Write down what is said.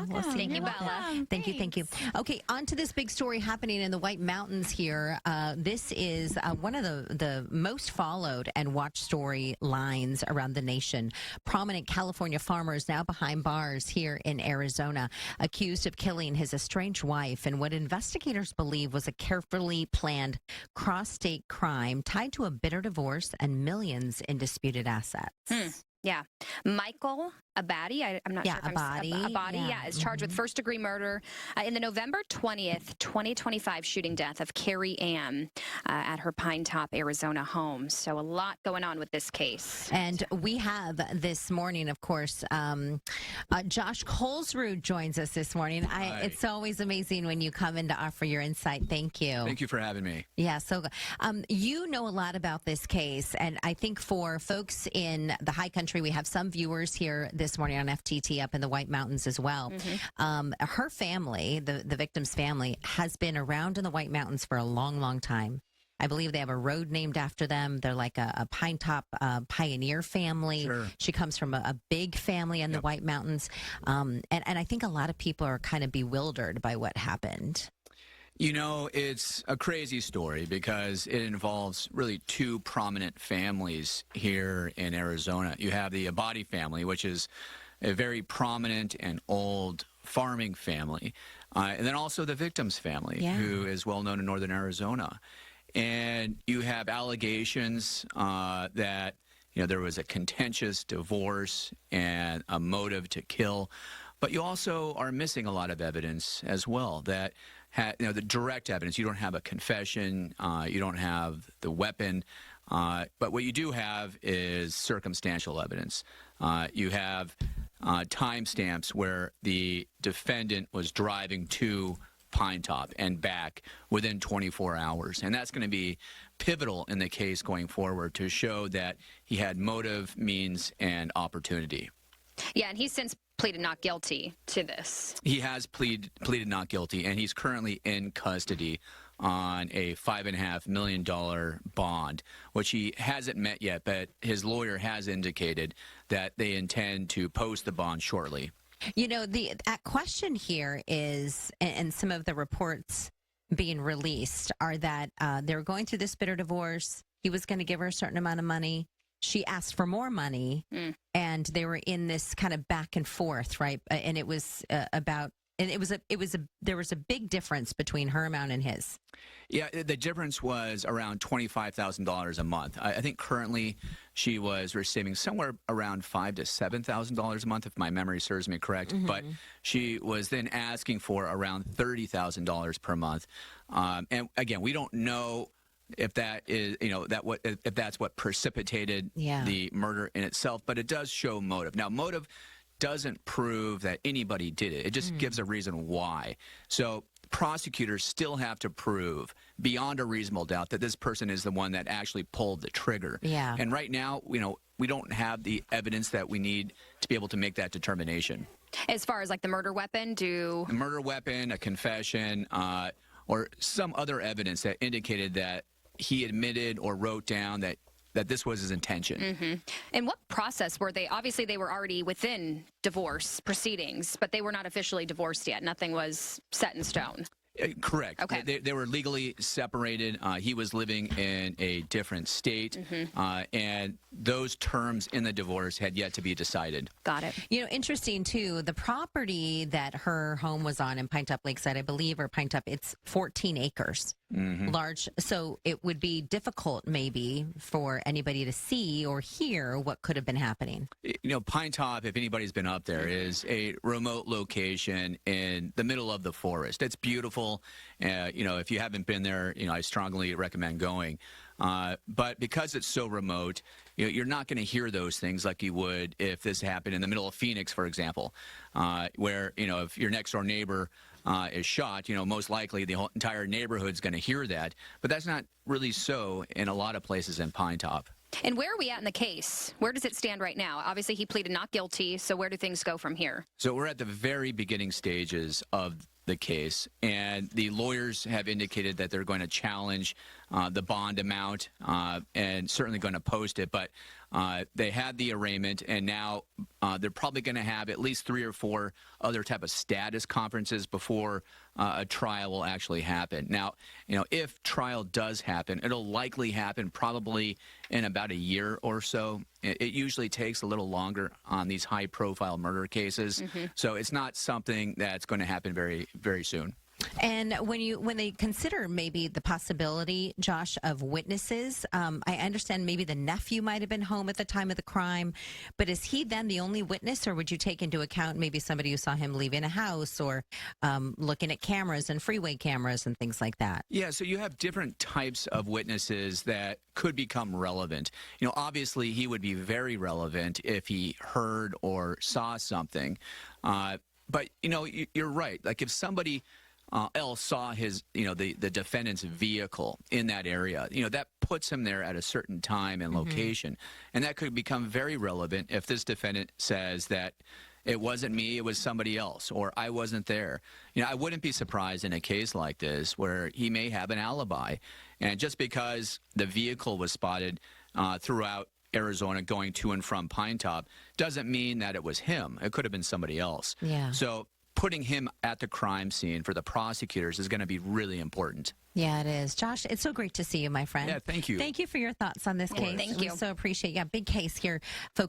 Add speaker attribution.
Speaker 1: We'll see.
Speaker 2: Thank you, Bella.
Speaker 1: Thank you. Okay, on to this big story happening in the White Mountains here. This is one of the most followed and watched story lines around the nation. Prominent California farmer is now behind bars here in Arizona, accused of killing his estranged wife in what investigators believe was a carefully planned cross-state crime tied to a bitter divorce and millions in disputed assets.
Speaker 2: Yeah. Michael Abadi, I'm not sure if
Speaker 1: Abadi.
Speaker 2: Abadi, is charged with first-degree murder in the November 20th, 2025 shooting death of Carrie Ann at her Pine Top, Arizona home. So a lot going on with this case.
Speaker 1: And we have this morning, of course, Josh Kolsrud joins us this morning. It's always amazing when you come in to offer your insight. Thank you.
Speaker 3: Thank you for having me.
Speaker 1: Yeah, so you know a lot about this case, and I think for folks in the high country, we have some viewers here this morning on FTT up in the White Mountains as well. Her family, the victim's family, has been around in the White Mountains for a long, long time. I believe they have a road named after them. They're like a Pine Top pioneer family.
Speaker 3: Sure.
Speaker 1: She comes from a big family in the White Mountains. And I think a lot of people are kind of bewildered by what happened.
Speaker 3: You know, it's a crazy story because it involves really two prominent families here in Arizona. You have the Abadi family, which is a very prominent and old farming family, and then also the victim's family, who is well known in northern Arizona. And you have allegations that there was a contentious divorce and a motive to kill, but you also are missing a lot of evidence as well that the direct evidence. You don't have a confession, you don't have the weapon, but what you do have is circumstantial evidence. You have timestamps where the defendant was driving to Pine Top and back within 24 hours. And that's going to be pivotal in the case going forward to show that he had motive, means, and opportunity.
Speaker 2: Yeah, and he's since pleaded not guilty to this.
Speaker 3: He has pleaded not guilty, and he's currently in custody on a $5.5 million bond, which he hasn't met yet, but his lawyer has indicated that they intend to post the bond shortly.
Speaker 1: You know, the question here is, and some of the reports being released are that they were going through this bitter divorce. He was going to give her a certain amount of money. She asked for more money, and they were in this kind of back and forth, right? And it was there was a big difference between her amount and his.
Speaker 3: Yeah, the difference was around $25,000 a month. I think currently she was receiving somewhere around $5,000 to $7,000 a month, if my memory serves me correct. But she was then asking for around $30,000 per month. And again, we don't know if that is, if that's what precipitated the murder in itself, but it does show motive. Now, motive doesn't prove that anybody did it. It just gives a reason why. So prosecutors still have to prove beyond a reasonable doubt that this person is the one that actually pulled the trigger.
Speaker 1: Yeah.
Speaker 3: And right now, we don't have the evidence that we need to be able to make that determination.
Speaker 2: As far as like the murder weapon, a
Speaker 3: murder weapon, a confession, or some other evidence that indicated that he admitted or wrote down that this was his intention.
Speaker 2: And what process were they? Obviously, they were already within divorce proceedings, but they were not officially divorced yet. Nothing was set in stone.
Speaker 3: Correct.
Speaker 2: Okay.
Speaker 3: They were legally separated. He was living in a different state, and those terms in the divorce had yet to be decided.
Speaker 2: Got it.
Speaker 1: You know, interesting, too, the property that her home was on in Pine Top Lakeside, I believe, or Pine Top, it's 14 acres. Large. So it would be difficult, maybe, for anybody to see or hear what could have been happening.
Speaker 3: Pine Top, if anybody's been up there, is a remote location in the middle of the forest. It's beautiful. If you haven't been there, I strongly recommend going. But because it's so remote, you're not going to hear those things like you would if this happened in the middle of Phoenix, for example, where, if your next door neighbor is shot, most likely the whole entire neighborhood's going to hear that. But that's not really so in a lot of places in Pine Top.
Speaker 2: And where are we at in the case? Where does it stand right now? Obviously, he pleaded not guilty, so where do things go from here?
Speaker 3: So we're at the very beginning stages of the case, and the lawyers have indicated that they're going to challenge the bond amount and certainly going to post it. But They had the arraignment, and now they're probably going to have at least 3 or 4 other type of status conferences before a trial will actually happen. Now, if trial does happen, it'll likely happen probably in about a year or so. It usually takes a little longer on these high-profile murder cases, so it's not something that's going to happen very, very soon.
Speaker 1: And when they consider maybe the possibility, Josh, of witnesses, I understand maybe the nephew might have been home at the time of the crime, but is he then the only witness, or would you take into account maybe somebody who saw him leaving a house or looking at cameras and freeway cameras and things like that?
Speaker 3: Yeah, so you have different types of witnesses that could become relevant. Obviously he would be very relevant if he heard or saw something. But, you're right. Like if somebody else saw his, the defendant's vehicle in that area, that puts him there at a certain time and location. And that could become very relevant if this defendant says that it wasn't me, it was somebody else, or I wasn't there. I wouldn't be surprised in a case like this where he may have an alibi. And just because the vehicle was spotted throughout Arizona going to and from Pine Top doesn't mean that it was him. It could have been somebody else.
Speaker 1: Yeah.
Speaker 3: So putting him at the crime scene for the prosecutors is going to be really important.
Speaker 1: Yeah, it is. Josh, it's so great to see you, my friend.
Speaker 3: Yeah, thank you.
Speaker 1: Thank you for your thoughts on this case.
Speaker 2: Thank
Speaker 1: We
Speaker 2: you.
Speaker 1: so appreciate. Yeah, big case here, folks.